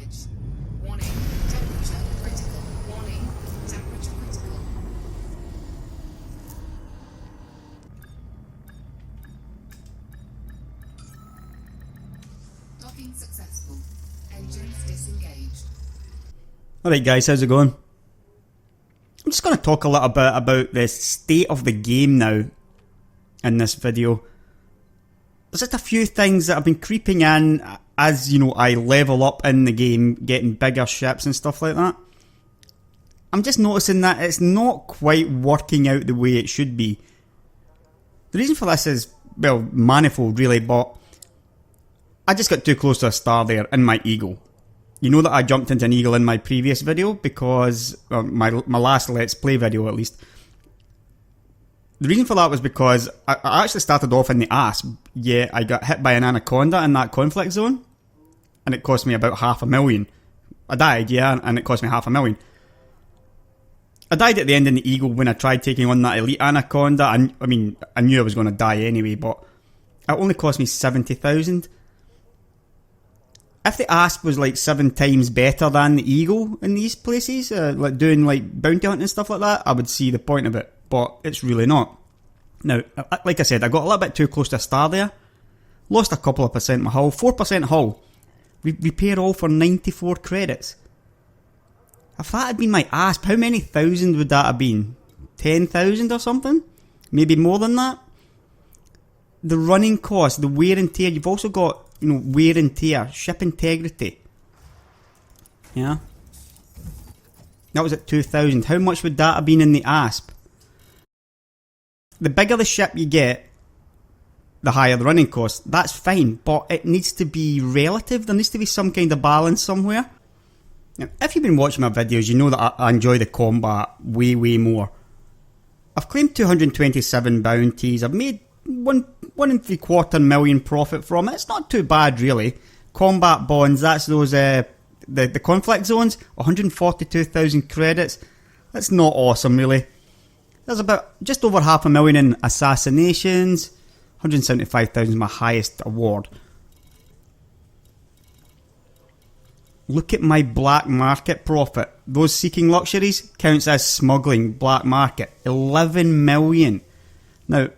damage. Warning, temperature critical. Warning, temperature critical. Docking successful. Engines disengaged. Alright guys, how's it going? I'm just going to talk a little bit about the state of the game now in this video. There's just a few things that have been creeping in as, you know, I level up in the game, getting bigger ships and stuff like that. I'm just noticing that it's not quite working out the way it should be. The reason for this is, well, manifold really, but I just got too close to a star there in my Eagle. You know that I jumped into an Eagle in my previous video because, my last Let's Play video at least. The reason for that was because I actually started off in the Asp, yet I got hit by an Anaconda in that conflict zone, and it cost me about $500,000. I died, yeah, and it cost me $500,000. I died at the end in the Eagle when I tried taking on that Elite Anaconda. I mean, I knew I was going to die anyway, but it only cost me 70,000. If the Asp was like 7 times better than the Eagle in these places, like doing like bounty hunting and stuff like that, I would see the point of it, but it's really not. Now, like I said, I got a little bit too close to a star there, lost a couple of percent my hull, 4% hull, repair all for 94 credits. If that had been my Asp, how many thousand would that have been? 10,000 or something? Maybe more than that? The running cost, the wear and tear, you've also got, you know, wear and tear, ship integrity. Yeah. That was at 2,000. How much would that have been in the Asp? The bigger the ship you get, the higher the running cost. That's fine, but it needs to be relative. There needs to be some kind of balance somewhere. Now, if you've been watching my videos, you know that I enjoy the combat way more. I've claimed 227 bounties. I've made $1.75 million profit from it. It's not too bad really. Combat bonds, that's those the conflict zones, 142,000 credits. That's not awesome really. There's about just over $500,000 in assassinations. 175,000 is my highest award. Look at my black market profit. Those seeking luxuries counts as smuggling black market. 11 million. Now,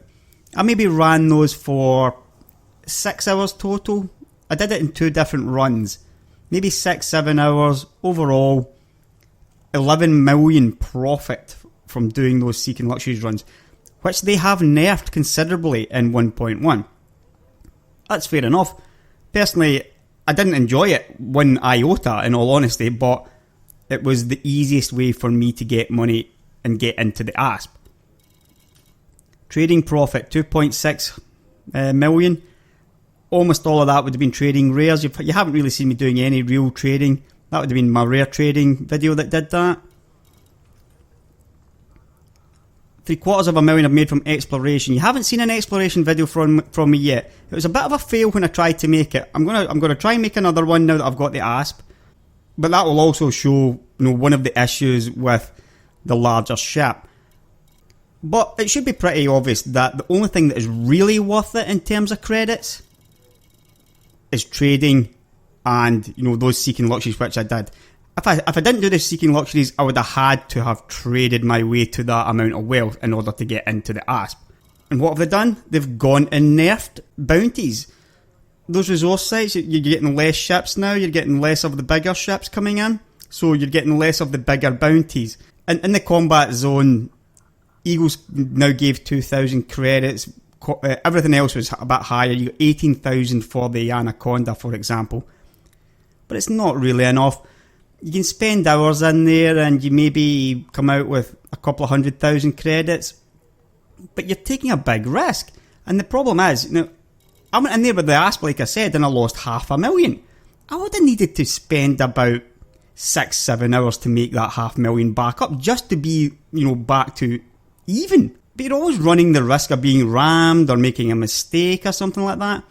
I maybe ran those for 6 hours total. I did it in 2 different runs. Maybe 6-7 hours. Overall, 11 million profit from doing those Seeking Luxuries runs, which they have nerfed considerably in 1.1. That's fair enough. Personally, I didn't enjoy it 1 iota in all honesty, but it was the easiest way for me to get money and get into the Asp. Trading profit, 2.6 million. Almost all of that would have been trading rares. You haven't really seen me doing any real trading. That would have been my rare trading video that did that. $750,000 I've made from exploration. You haven't seen an exploration video from me yet. It was a bit of a fail when I tried to make it. I'm gonna try and make another one now that I've got the Asp. But that will also show, you know, one of the issues with the larger ship. But it should be pretty obvious that the only thing that is really worth it in terms of credits is trading and, you know, those Seeking Luxuries, which I did. If I didn't do the Seeking Luxuries, I would have had to have traded my way to that amount of wealth in order to get into the Asp. And what have they done? They've gone and nerfed bounties. Those resource sites, you're getting less ships now, you're getting less of the bigger ships coming in, so you're getting less of the bigger bounties. And in the combat zone, Eagles now gave 2,000 credits. Everything else was a bit higher. You got 18,000 for the Anaconda, for example. But it's not really enough. You can spend hours in there and you maybe come out with a couple of 100,000 credits. But you're taking a big risk. And the problem is, you know, I went in there with the Asp, like I said, and I lost $500,000. I would have needed to spend about 6-7 hours to make that $500,000 back up, just to be, you know, back to even. But you're always running the risk of being rammed or making a mistake or something like that.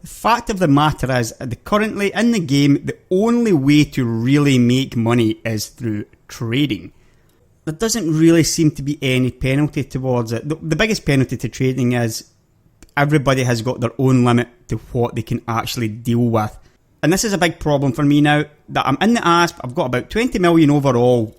The fact of the matter is, currently in the game, the only way to really make money is through trading. There doesn't really seem to be any penalty towards it. The biggest penalty to trading is everybody has got their own limit to what they can actually deal with. And this is a big problem for me now, that I'm in the ASP, I've got about 20 million overall,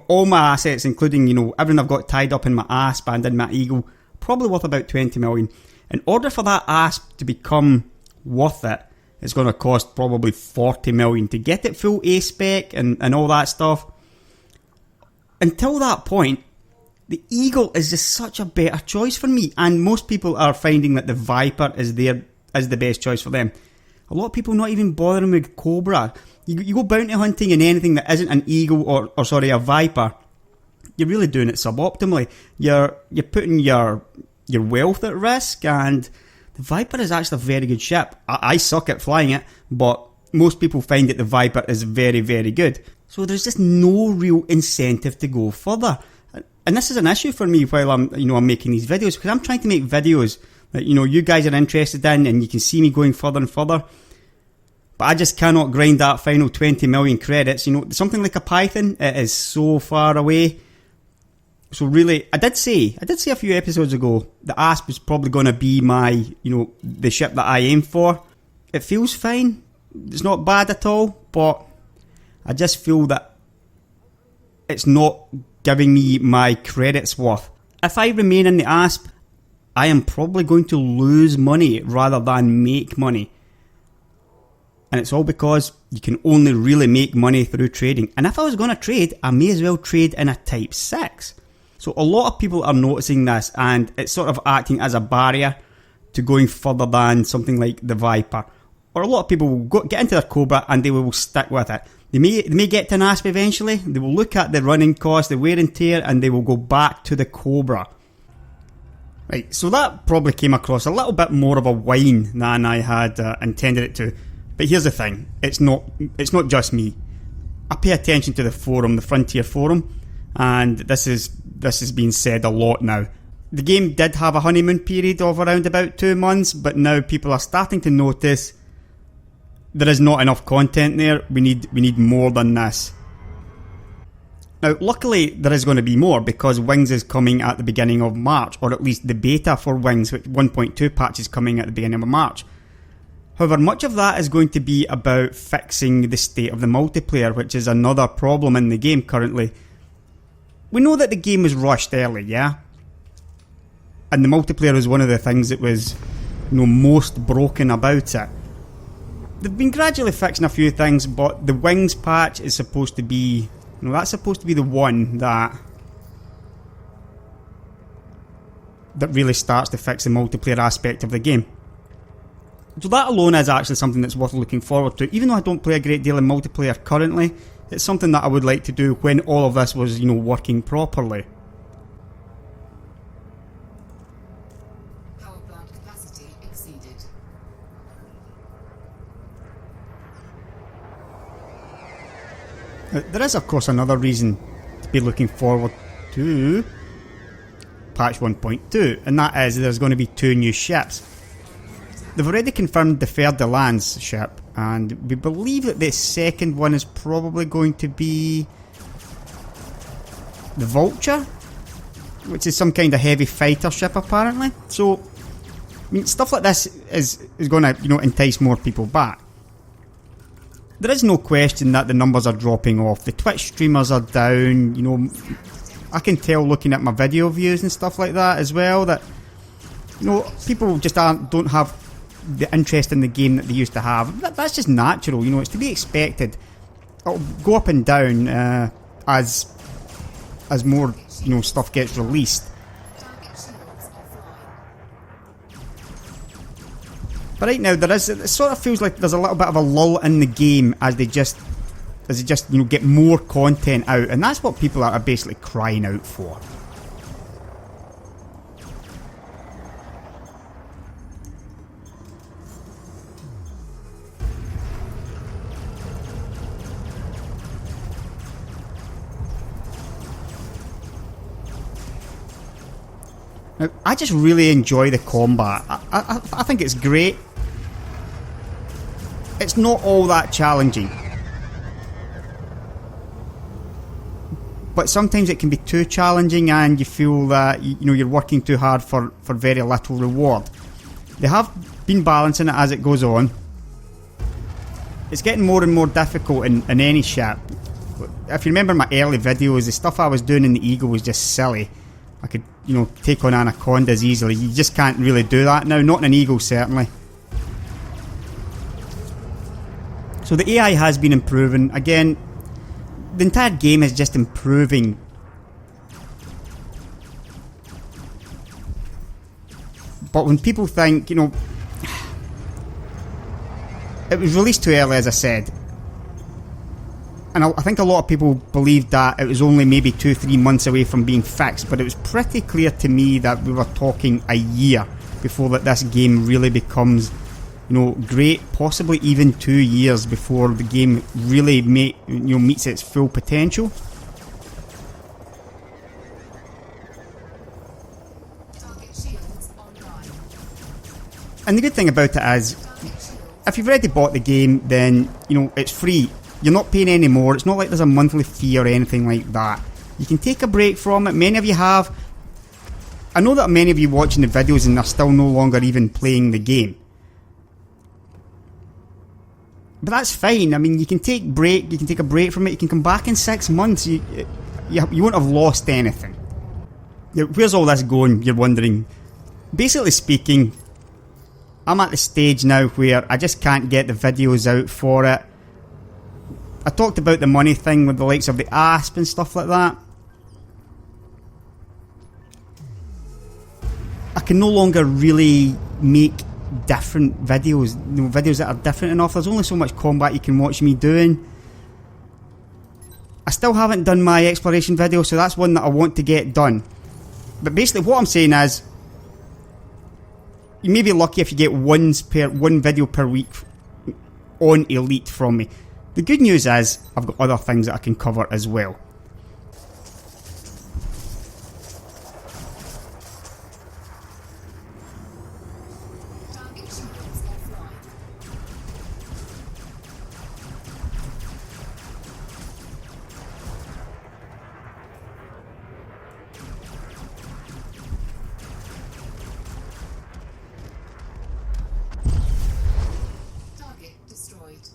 all my assets, including, everything I've got tied up in my ASP and in my Eagle, probably worth about 20 million. In order for that ASP to become worth it, it's going to cost probably 40 million to get it full A spec and all that stuff. Until that point, the Eagle is just such a better choice for me, and most people are finding that the Viper is the best choice for them. A lot of people not even bothering with Cobra. You go bounty hunting in anything that isn't an Eagle or a Viper, you're really doing it suboptimally. You're putting your wealth at risk, and the Viper is actually a very good ship. I suck at flying it, but most people find that the Viper is very, very good. So there's just no real incentive to go further. And this is an issue for me while I'm making these videos, because I'm trying to make videos that you guys are interested in, and you can see me going further and further. But I just cannot grind that final 20 million credits. Something like a Python, it is so far away. So really, I did say a few episodes ago, the ASP is probably going to be my, the ship that I aim for. It feels fine. It's not bad at all, but I just feel that it's not giving me my credits worth. If I remain in the ASP, I am probably going to lose money rather than make money. And it's all because you can only really make money through trading. And if I was going to trade, I may as well trade in a Type 6. So a lot of people are noticing this, and it's sort of acting as a barrier to going further than something like the Viper. Or a lot of people will get into their Cobra and they will stick with it. They may get to an ASP eventually, they will look at the running cost, the wear and tear, and they will go back to the Cobra. Right, so that probably came across a little bit more of a whine than I had intended it to. But here's the thing, it's not just me. I pay attention to the forum, the Frontier forum, and this is being said a lot now. The game did have a honeymoon period of around about 2 months, but now people are starting to notice there is not enough content there. We need more than this. Now, luckily, there is going to be more, because Wings is coming at the beginning of March, or at least the beta for Wings, which 1.2 patch is coming at the beginning of March. However, much of that is going to be about fixing the state of the multiplayer, which is another problem in the game currently. We know that the game was rushed early, yeah? And the multiplayer was one of the things that was most broken about it. They've been gradually fixing a few things, but the Wings patch is supposed to be... that's supposed to be the one that really starts to fix the multiplayer aspect of the game. So that alone is actually something that's worth looking forward to. Even though I don't play a great deal in multiplayer currently, it's something that I would like to do when all of this was, working properly. Power plant capacity exceeded. There is, of course, another reason to be looking forward to patch 1.2, and that is there's going to be 2 new ships. They've already confirmed the Fer de Lance ship, and we believe that the second one is probably going to be the Vulture, which is some kind of heavy fighter ship apparently. So, stuff like this is going to entice more people back. There is no question that the numbers are dropping off. The Twitch streamers are down. I can tell looking at my video views and stuff like that as well that people just don't have the interest in the game that they used to have. That's just natural. It's to be expected. It'll go up and down as more stuff gets released. But right now it sort of feels like there's a little bit of a lull in the game as they just get more content out, and that's what people are basically crying out for. Now, I just really enjoy the combat. I think it's great. It's not all that challenging. But sometimes it can be too challenging and you feel that you're working too hard for very little reward. They have been balancing it as it goes on. it's getting more and more difficult in any ship. If you remember my early videos, the stuff I was doing in the Eagle was just silly. I could, take on anacondas easily. You just can't really do that now, not in an Eagle certainly. So the AI has been improving. Again, the entire game is just improving. But when people think, it was released too early, as I said. And I think a lot of people believed that it was only maybe 2-3 months away from being fixed, but it was pretty clear to me that we were talking a year before that this game really becomes, great. Possibly even 2 years before the game really meets its full potential. Target shields online. And the good thing about it is, if you've already bought the game, then it's free. You're not paying any more. It's not like there's a monthly fee or anything like that. You can take a break from it. Many of you have. I know that many of you watching the videos and are still no longer even playing the game. But that's fine. I mean, you can take a break from it. You can come back in 6 months. You won't have lost anything. Where's all this going, you're wondering? Basically speaking, I'm at the stage now where I just can't get the videos out for it. I talked about the money thing with the likes of the ASP and stuff like that. I can no longer really make different videos, videos that are different enough. There's only so much combat you can watch me doing. I still haven't done my exploration video, so that's one that I want to get done. But basically what I'm saying is, you may be lucky if you get one video per week on Elite from me. The good news is, I've got other things that I can cover as well. Target shields offline. Target destroyed.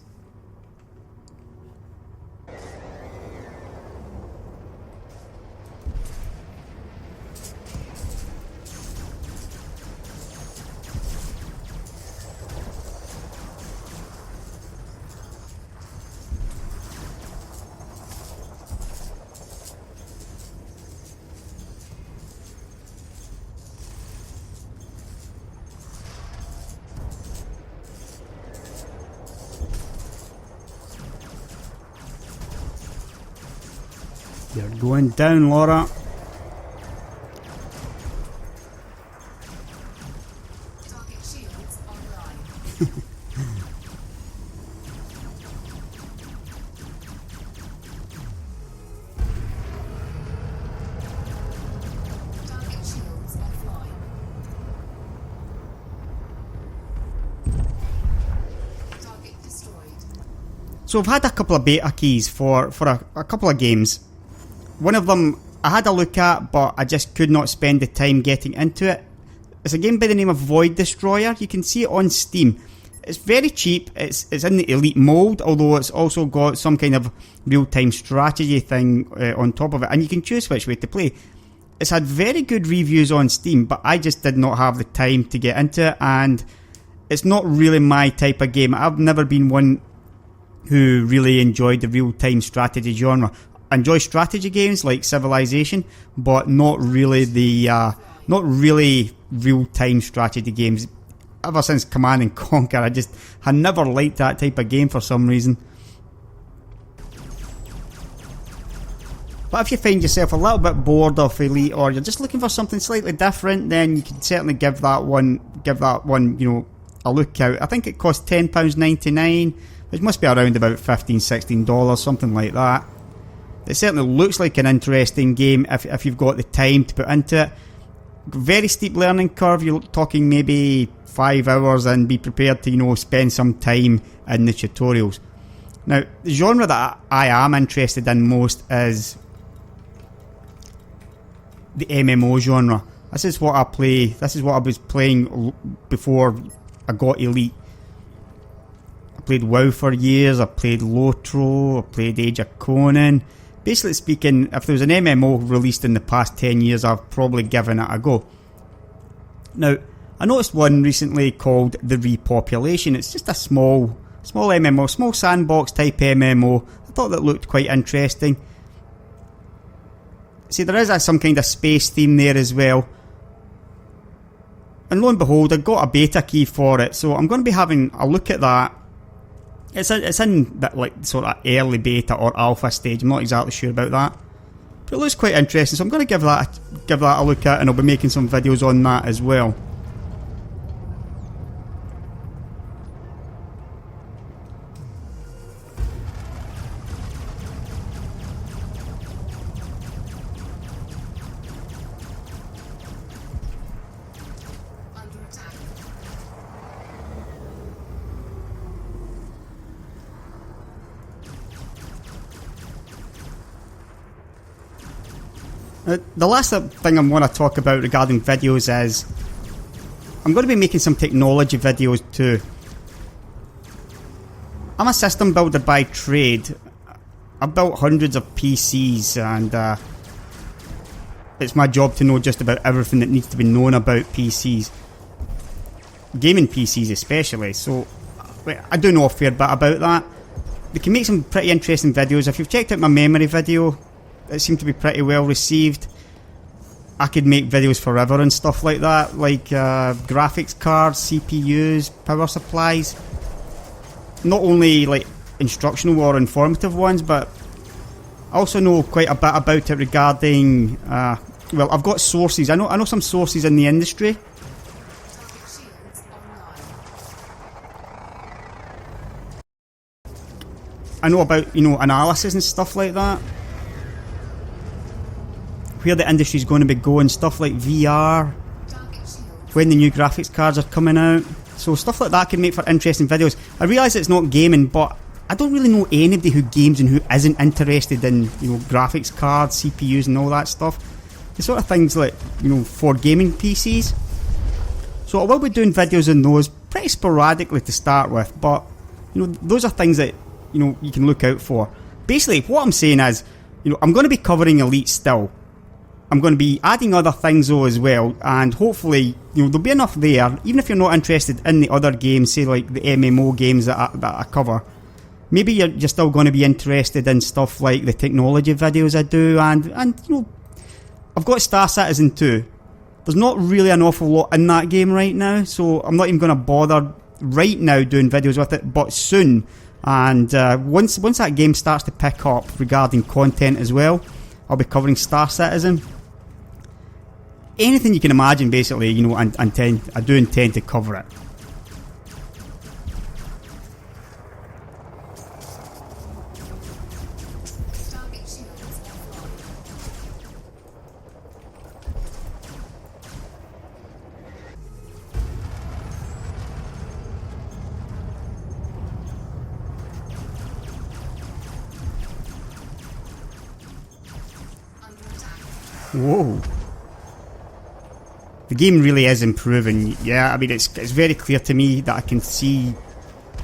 You're going down, Laura. Target shields online. Target shields offline. Target destroyed. So I've had a couple of beta keys for a couple of games. One of them I had a look at, but I just could not spend the time getting into it. It's a game by the name of Void Destroyer. You can see it on Steam. It's very cheap. It's in the Elite mold, although it's also got some kind of real-time strategy thing on top of it, and you can choose which way to play. It's had very good reviews on Steam, but I just did not have the time to get into it, and it's not really my type of game. I've never been one who really enjoyed the real-time strategy genre. I enjoy strategy games like Civilization, but not really real-time strategy games. Ever since Command and Conquer, I never liked that type of game for some reason. But if you find yourself a little bit bored of Elite, or you're just looking for something slightly different, then you can certainly give that one, a look out. I think it costs £10.99, which must be around about $15-16, something like that. It certainly looks like an interesting game if you've got the time to put into it. Very steep learning curve. You're talking maybe 5 hours, and be prepared to spend some time in the tutorials. Now, the genre that I am interested in most is the MMO genre. This is what I play. This is what I was playing before I got Elite. I played WoW for years, I've played Lotro, I've played Age of Conan. Basically speaking, if there was an MMO released in the past 10 years, I've probably given it a go. Now, I noticed one recently called The Repopulation. It's just a small MMO, small sandbox type MMO. I thought that looked quite interesting. See, there is some kind of space theme there as well. And lo and behold, I got a beta key for it, so I'm going to be having a look at that. It's in that like sort of early beta or alpha stage. I'm not exactly sure about that, but it looks quite interesting. So I'm going to give that a look at, and I'll be making some videos on that as well. Under attack. The last thing I'm going to talk about regarding videos is I'm going to be making some technology videos too. I'm a system builder by trade. I've built hundreds of PCs, and it's my job to know just about everything that needs to be known about PCs. Gaming PCs especially, so I do know a fair bit about that. They can make some pretty interesting videos. If you've checked out my memory video, it seemed to be pretty well received. I could make videos forever and stuff like that, like graphics cards, CPUs, power supplies. Not only like instructional or informative ones, but I also know quite a bit about it regarding, well, I've got sources. I know some sources in the industry. Target shields online. I know about, analysis and stuff like that. Where the industry's going to be going, stuff like VR, Target shields. when the new graphics cards are coming out. So stuff like that can make for interesting videos. I realise it's not gaming, but I don't really know anybody who games and who isn't interested in, graphics cards, CPUs and all that stuff. The sort of things like, for gaming PCs. So I will be doing videos on those pretty sporadically to start with, but, those are things that, you can look out for. Basically, what I'm saying is, I'm going to be covering Elite still. I'm going to be adding other things though as well, and hopefully, there'll be enough there, even if you're not interested in the other games, say like the MMO games that I cover. Maybe you're still going to be interested in stuff like the technology videos I do, and I've got Star Citizen 2. There's not really an awful lot in that game right now, so I'm not even going to bother right now doing videos with it, but soon. And once that game starts to pick up regarding content as well, I'll be covering Star Citizen. Anything you can imagine, basically, I do intend to cover it. Target shields offline. Under attack. Whoa. The game really is improving. Yeah, I mean, it's very clear to me that I can see...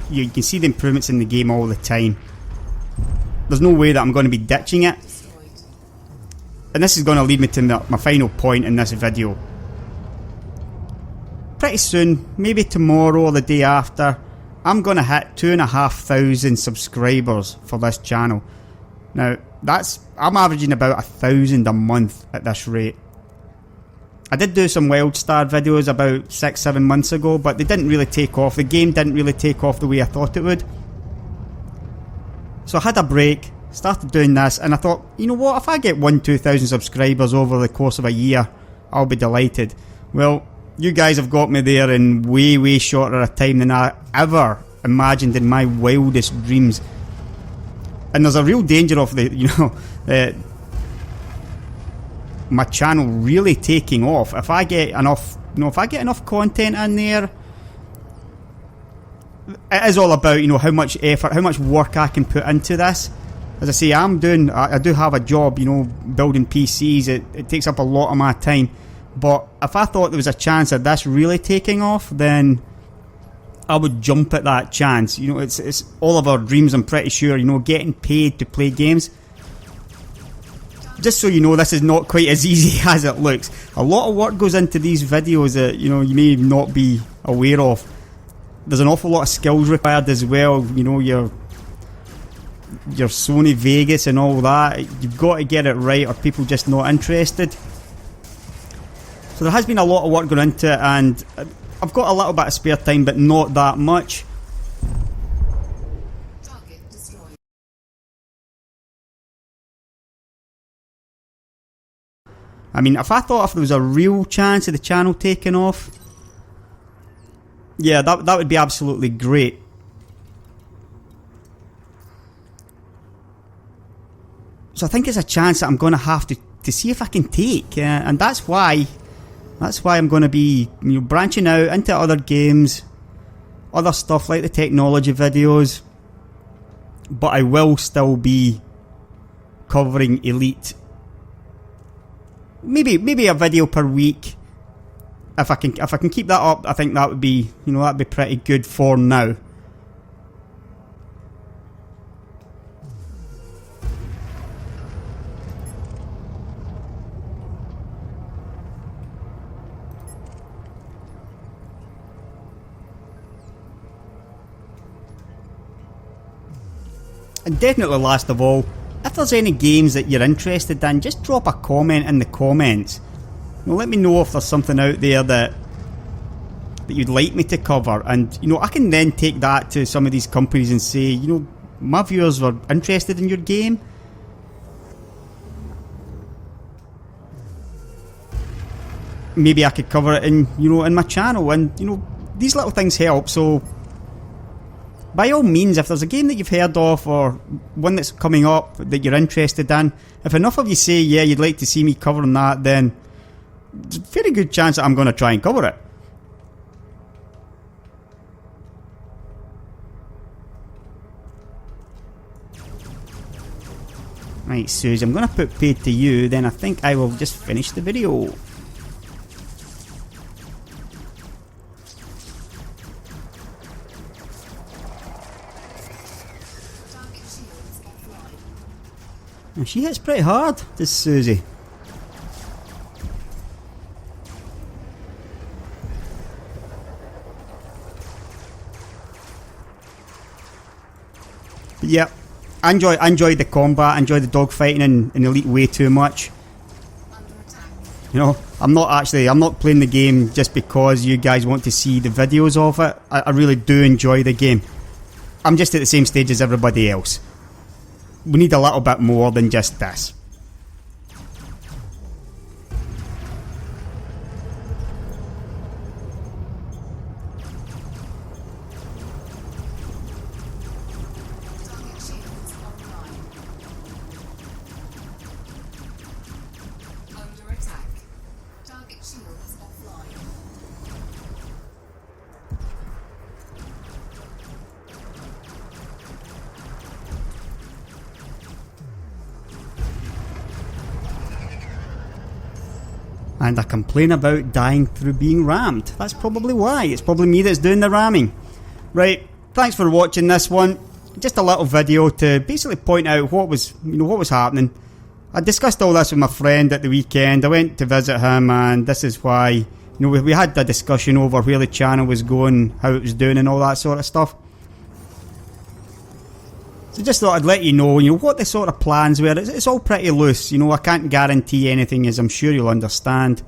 You can see the improvements in the game all the time. There's no way that I'm going to be ditching it. Destroyed. And this is going to lead me to my final point in this video. Pretty soon, maybe tomorrow or the day after, I'm going to hit 2,500 subscribers for this channel. Now, I'm averaging about 1,000 a month at this rate. I did do some WildStar videos about 6-7 months ago, but they didn't really take off. The game didn't really take off the way I thought it would. So I had a break, started doing this, and I thought, you know what, if I get 1,000-2,000 subscribers over the course of a year, I'll be delighted. Well, you guys have got me there in way, way shorter a time than I ever imagined in my wildest dreams. And there's a real danger of my channel really taking off. If I get enough, content in there, it is all about, how much effort, how much work I can put into this. As I say, I do have a job, building PCs. It takes up a lot of my time. But if I thought there was a chance of this really taking off, then I would jump at that chance. You know, it's all of our dreams, I'm pretty sure, you know, getting paid to play games. Just so you know, this is not quite as easy as it looks. A lot of work goes into these videos that, you know, you may not be aware of. There's an awful lot of skills required as well, you know, your Sony Vegas and all that. You've got to get it right or people just not interested. So there has been a lot of work going into it, and I've got a little bit of spare time, but not that much. Target destroyed. I mean, if there was a real chance of the channel taking off, yeah, that would be absolutely great. So I think it's a chance that I'm going to have to see if I can take, and that's why I'm going to be, you know, branching out into other games, other stuff like the technology videos, but I will still be covering Elite. Maybe a video per week. If I can keep that up, I think that would be, you know, that'd be pretty good for now. And definitely last of all, if there's any games that you're interested in, just drop a comment in the comments. You know, let me know if there's something out there that you'd like me to cover, and you know, I can then take that to some of these companies and say, you know, my viewers were interested in your game. Maybe I could cover it in, you know, in my channel, and you know, these little things help. So by all means, if there's a game that you've heard of or one that's coming up that you're interested in, if enough of you say, yeah, you'd like to see me covering that, then there's a very good chance that I'm going to try and cover it. Right, Susie, I'm going to put paid to you, then I think I will just finish the video. And she hits pretty hard, this Susie. But yeah, I enjoy the combat, I enjoy the dogfighting in Elite way too much. You know, I'm not playing the game just because you guys want to see the videos of it. I really do enjoy the game. I'm just at the same stage as everybody else. We need a little bit more than just this. Target shields online. Under attack. Target shields offline. And I complain about dying through being rammed. That's probably why. It's probably me that's doing the ramming. Right, thanks for watching this one. Just a little video to basically point out what was happening. I discussed all this with my friend at the weekend. I went to visit him, and this is why, you know, we had a discussion over where the channel was going, how it was doing and all that sort of stuff. So just thought I'd let you know what the sort of plans were. It's all pretty loose, you know, I can't guarantee anything, as I'm sure you'll understand.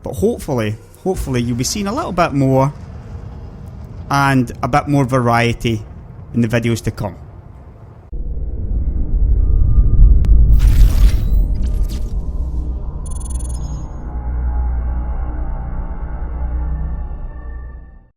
But hopefully you'll be seeing a little bit more and a bit more variety in the videos to come.